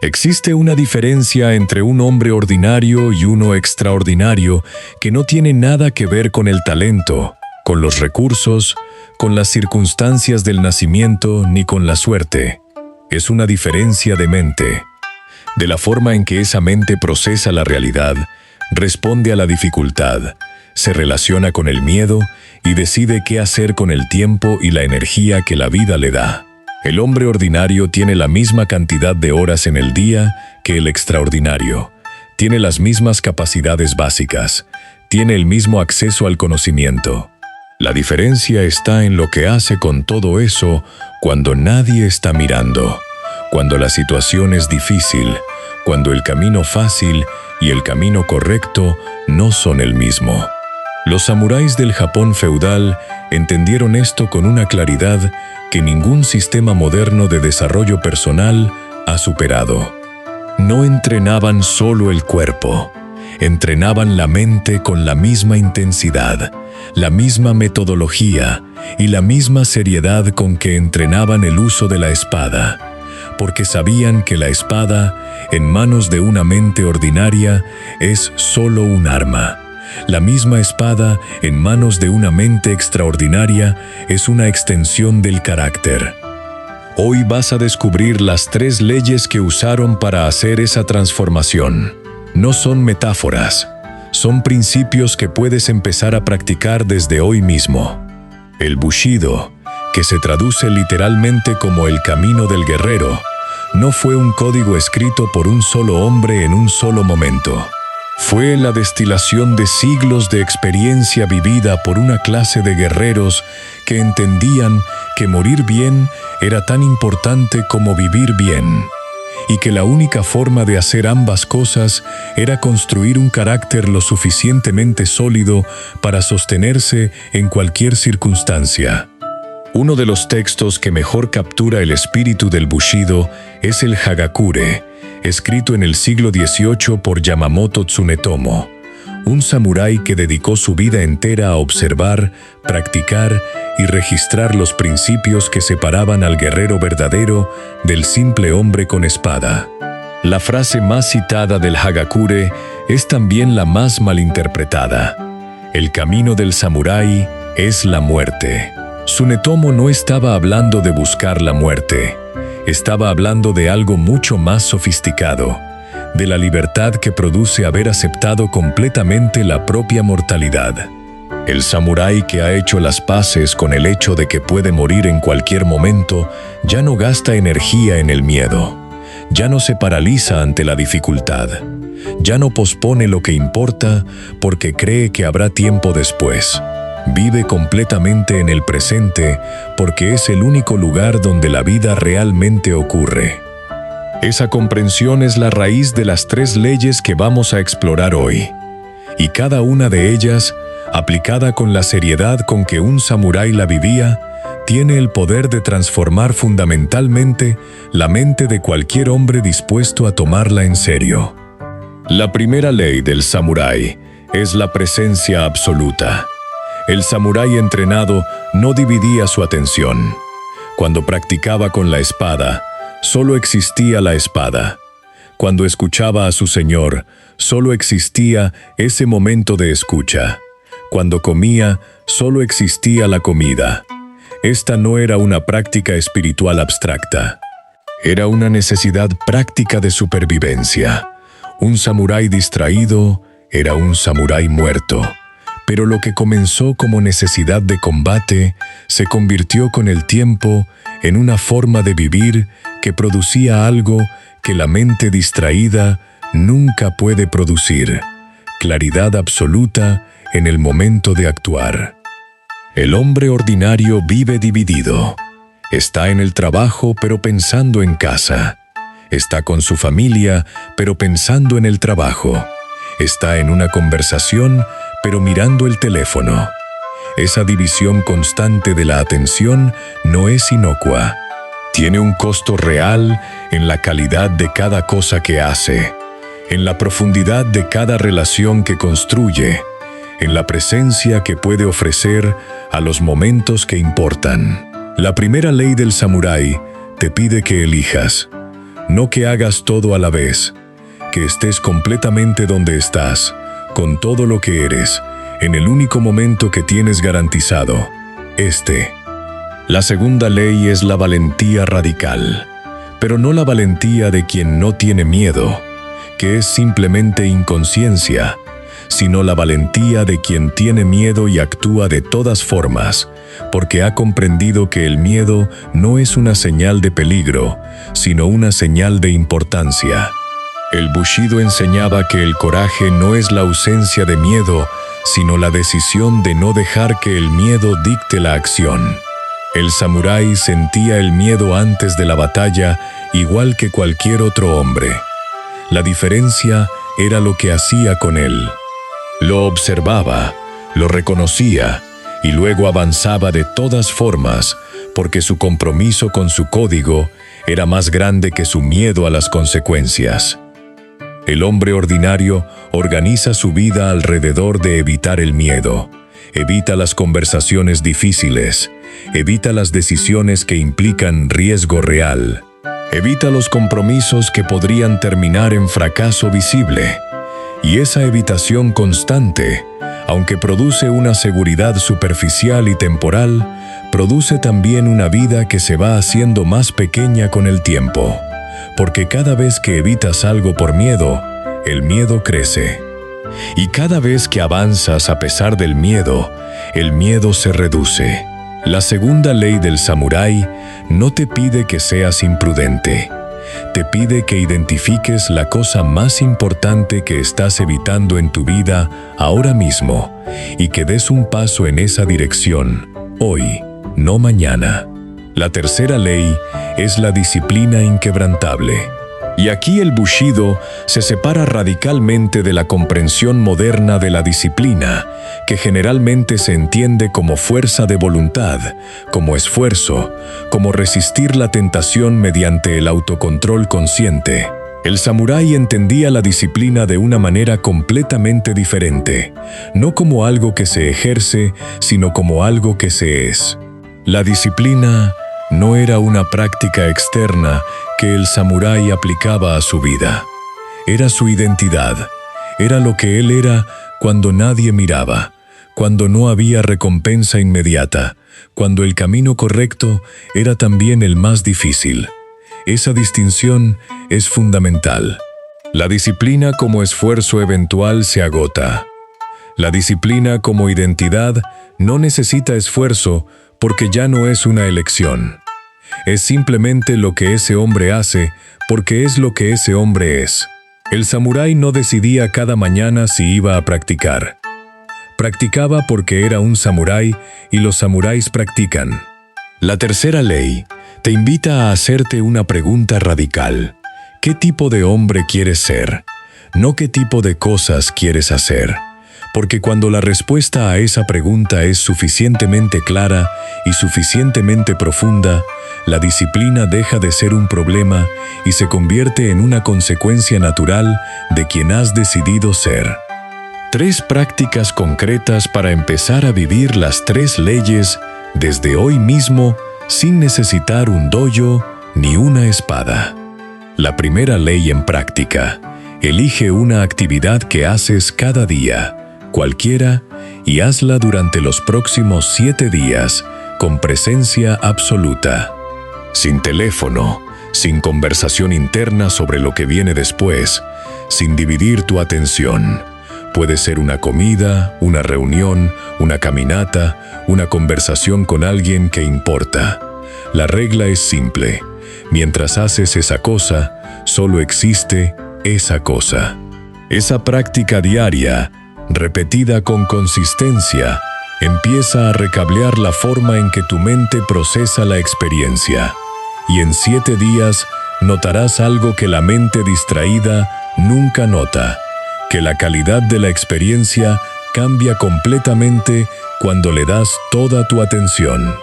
Existe una diferencia entre un hombre ordinario y uno extraordinario que no tiene nada que ver con el talento, con los recursos, con las circunstancias del nacimiento ni con la suerte. Es una diferencia de mente, de la forma en que esa mente procesa la realidad, responde a la dificultad, se relaciona con el miedo y decide qué hacer con el tiempo y la energía que la vida le da. El hombre ordinario tiene la misma cantidad de horas en el día que el extraordinario, tiene las mismas capacidades básicas, tiene el mismo acceso al conocimiento. La diferencia está en lo que hace con todo eso cuando nadie está mirando, cuando la situación es difícil, cuando el camino fácil y el camino correcto no son el mismo. Los samuráis del Japón feudal entendieron esto con una claridad que ningún sistema moderno de desarrollo personal ha superado. No entrenaban solo el cuerpo, entrenaban la mente con la misma intensidad, la misma metodología y la misma seriedad con que entrenaban el uso de la espada, porque sabían que la espada, en manos de una mente ordinaria, es solo un arma. La misma espada, en manos de una mente extraordinaria, es una extensión del carácter. Hoy vas a descubrir las 3 leyes que usaron para hacer esa transformación. No son metáforas, son principios que puedes empezar a practicar desde hoy mismo. El Bushido, que se traduce literalmente como el camino del guerrero, no fue un código escrito por un solo hombre en un solo momento. Fue la destilación de siglos de experiencia vivida por una clase de guerreros que entendían que morir bien era tan importante como vivir bien, y que la única forma de hacer ambas cosas era construir un carácter lo suficientemente sólido para sostenerse en cualquier circunstancia. Uno de los textos que mejor captura el espíritu del Bushido es el Hagakure, escrito en el siglo XVIII por Yamamoto Tsunetomo, un samurái que dedicó su vida entera a observar, practicar y registrar los principios que separaban al guerrero verdadero del simple hombre con espada. La frase más citada del Hagakure es también la más malinterpretada. El camino del samurái es la muerte. Tsunetomo no estaba hablando de buscar la muerte. Estaba hablando de algo mucho más sofisticado, de la libertad que produce haber aceptado completamente la propia mortalidad. El samurái que ha hecho las paces con el hecho de que puede morir en cualquier momento ya no gasta energía en el miedo, ya no se paraliza ante la dificultad, ya no pospone lo que importa porque cree que habrá tiempo después. Vive completamente en el presente porque es el único lugar donde la vida realmente ocurre. Esa comprensión es la raíz de las 3 leyes que vamos a explorar hoy, y cada una de ellas, aplicada con la seriedad con que un samurái la vivía, tiene el poder de transformar fundamentalmente la mente de cualquier hombre dispuesto a tomarla en serio. La primera ley del samurái es la presencia absoluta. El samurái entrenado no dividía su atención. Cuando practicaba con la espada, solo existía la espada. Cuando escuchaba a su señor, solo existía ese momento de escucha. Cuando comía, solo existía la comida. Esta no era una práctica espiritual abstracta. Era una necesidad práctica de supervivencia. Un samurái distraído era un samurái muerto. Pero lo que comenzó como necesidad de combate se convirtió con el tiempo en una forma de vivir que producía algo que la mente distraída nunca puede producir: claridad absoluta en el momento de actuar. El hombre ordinario vive dividido. Está en el trabajo pero pensando en casa. Está con su familia pero pensando en el trabajo. Está en una conversación pero mirando el teléfono. Esa división constante de la atención no es inocua. Tiene un costo real en la calidad de cada cosa que hace, en la profundidad de cada relación que construye, en la presencia que puede ofrecer a los momentos que importan. La primera ley del samurái te pide que elijas. no que hagas todo a la vez, que estés completamente donde estás, con todo lo que eres, en el único momento que tienes garantizado, este. La segunda ley es la valentía radical, pero no la valentía de quien no tiene miedo, que es simplemente inconsciencia, sino la valentía de quien tiene miedo y actúa de todas formas, porque ha comprendido que el miedo no es una señal de peligro, sino una señal de importancia. El Bushido enseñaba que el coraje no es la ausencia de miedo, sino la decisión de no dejar que el miedo dicte la acción. El samurái sentía el miedo antes de la batalla, igual que cualquier otro hombre. La diferencia era lo que hacía con él. Lo observaba, lo reconocía, y luego avanzaba de todas formas, porque su compromiso con su código era más grande que su miedo a las consecuencias. El hombre ordinario organiza su vida alrededor de evitar el miedo, evita las conversaciones difíciles, evita las decisiones que implican riesgo real, evita los compromisos que podrían terminar en fracaso visible. Y esa evitación constante, aunque produce una seguridad superficial y temporal, produce también una vida que se va haciendo más pequeña con el tiempo, porque cada vez que evitas algo por miedo, el miedo crece. Y cada vez que avanzas a pesar del miedo, el miedo se reduce. La segunda ley del samurái no te pide que seas imprudente. Te pide que identifiques la cosa más importante que estás evitando en tu vida ahora mismo y que des un paso en esa dirección, hoy, no mañana. La tercera ley es la disciplina inquebrantable. Y aquí el Bushido se separa radicalmente de la comprensión moderna de la disciplina, que generalmente se entiende como fuerza de voluntad, como esfuerzo, como resistir la tentación mediante el autocontrol consciente. El samurái entendía la disciplina de una manera completamente diferente, no como algo que se ejerce, sino como algo que se es. La disciplina no era una práctica externa que el samurái aplicaba a su vida. Era su identidad, era lo que él era cuando nadie miraba, cuando no había recompensa inmediata, cuando el camino correcto era también el más difícil. Esa distinción es fundamental. La disciplina como esfuerzo eventual se agota. La disciplina como identidad no necesita esfuerzo porque ya no es una elección. Es simplemente lo que ese hombre hace porque es lo que ese hombre es. El samurái no decidía cada mañana si iba a practicar. Practicaba porque era un samurái y los samuráis practican. La tercera ley te invita a hacerte una pregunta radical. ¿Qué tipo de hombre quieres ser? No qué tipo de cosas quieres hacer. Porque cuando la respuesta a esa pregunta es suficientemente clara y suficientemente profunda, la disciplina deja de ser un problema y se convierte en una consecuencia natural de quien has decidido ser. 3 prácticas concretas para empezar a vivir las 3 leyes desde hoy mismo sin necesitar un dojo ni una espada. La primera ley en práctica: elige una actividad que haces cada día, cualquiera, y hazla durante los próximos 7 días, con presencia absoluta. Sin teléfono, sin conversación interna sobre lo que viene después, sin dividir tu atención. Puede ser una comida, una reunión, una caminata, una conversación con alguien que importa. La regla es simple. Mientras haces esa cosa, solo existe esa cosa. Esa práctica diaria, repetida con consistencia, empieza a recablear la forma en que tu mente procesa la experiencia. Y en 7 días notarás algo que la mente distraída nunca nota, que la calidad de la experiencia cambia completamente cuando le das toda tu atención.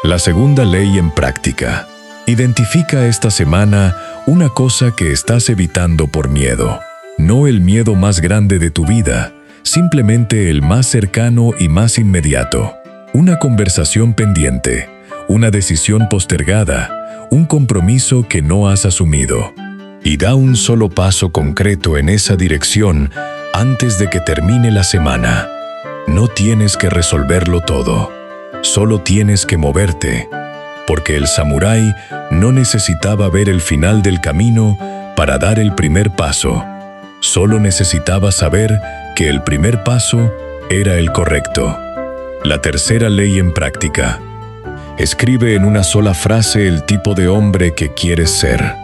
La segunda ley en práctica: identifica esta semana una cosa que estás evitando por miedo. No el miedo más grande de tu vida, simplemente el más cercano y más inmediato. Una conversación pendiente, una decisión postergada, un compromiso que no has asumido. Y da un solo paso concreto en esa dirección antes de que termine la semana. No tienes que resolverlo todo, solo tienes que moverte, porque el samurái no necesitaba ver el final del camino para dar el primer paso. Solo necesitaba saber que el primer paso era el correcto. La tercera ley en práctica. Escribe en una sola frase el tipo de hombre que quieres ser.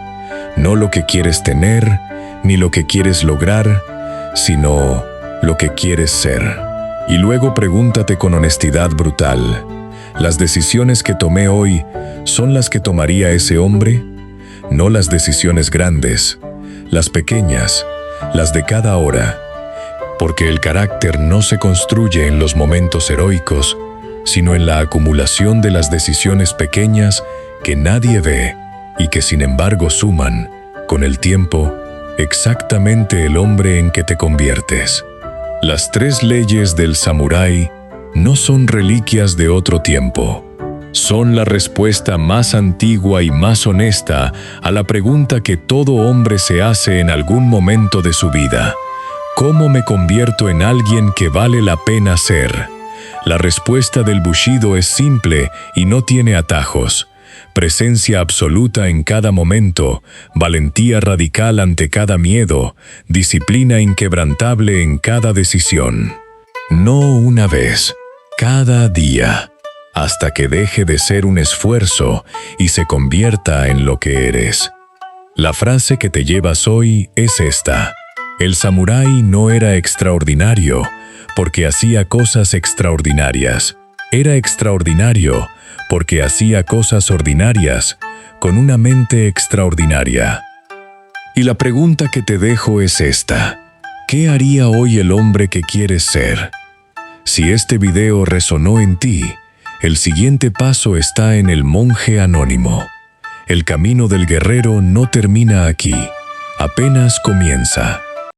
No lo que quieres tener, ni lo que quieres lograr, sino lo que quieres ser. Y luego pregúntate con honestidad brutal: ¿las decisiones que tomé hoy son las que tomaría ese hombre? No las decisiones grandes, las pequeñas, las de cada hora. Porque el carácter no se construye en los momentos heroicos, sino en la acumulación de las decisiones pequeñas que nadie ve y que sin embargo suman, con el tiempo, exactamente el hombre en que te conviertes. Las 3 leyes del samurái no son reliquias de otro tiempo. Son la respuesta más antigua y más honesta a la pregunta que todo hombre se hace en algún momento de su vida: ¿cómo me convierto en alguien que vale la pena ser? La respuesta del Bushido es simple y no tiene atajos. Presencia absoluta en cada momento, valentía radical ante cada miedo, disciplina inquebrantable en cada decisión. No una vez, cada día, hasta que deje de ser un esfuerzo y se convierta en lo que eres. La frase que te llevas hoy es esta: el samurái no era extraordinario porque hacía cosas extraordinarias. Era extraordinario porque hacía cosas ordinarias con una mente extraordinaria. Y la pregunta que te dejo es esta: ¿qué haría hoy el hombre que quieres ser? Si este video resonó en ti, el siguiente paso está en el monje anónimo. El camino del guerrero no termina aquí, apenas comienza.